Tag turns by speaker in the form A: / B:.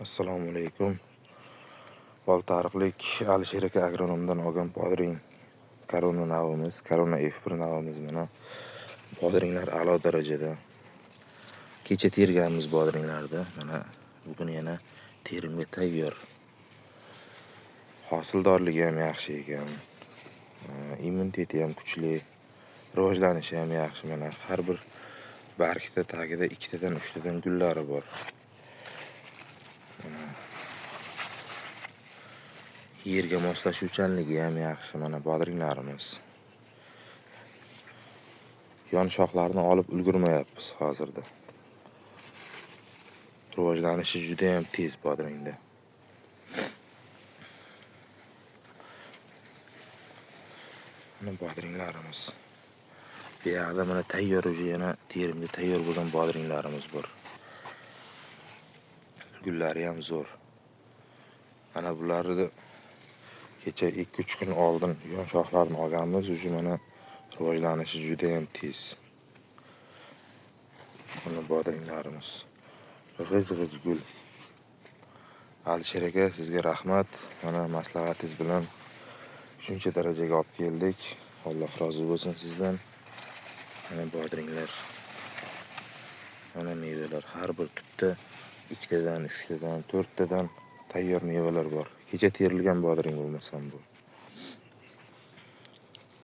A: Assalomu alaykum. Boltariqlik Alisher aka agronomdan olgan bodring korona navimiz, korona F1 navimiz mana bodringlar a'lo darajada. Kecha terganmiz bodringlarda, mana bugun yana terimga tayyor. Hosildorligi ham yaxshi ekan. Immuniteti ham kuchli, rivojlanishi ham yaxshi. Mana har bir bargda tagida 2 tadan 3 tadan gullari bor. Yerga moslashuvchanligi ham yaxshi. Mana bodringlarimiz. Yon shoxlarni olib ulgurmayapmiz hozirda. Rivojlanishi juda ham tez bodringda. Mana bodringlarimiz. Bu yerda mana tayyor yana terimga tayyor bo'lgan bodringlarimiz bor. Gullari ham zo'r. Mana bularni kecha 2-3 kun oldin yon shoxlarni olganmiz, o'sha mana rivojlanishi juda ham tez. Mana bodringlarimiz. G'ij-g'ij gul. Alisher aka, sizga rahmat. Mana maslahatingiz bilan shuncha darajaga olib keldik. Alloh rozi bo'lsin sizdan. Mana bodringlar. Mana mevalar har bir tupda 2 tadan, 3 tadan, 4 tadan tayyor mevalar bor. Kecha terilgan bodring bo'lmasam bu.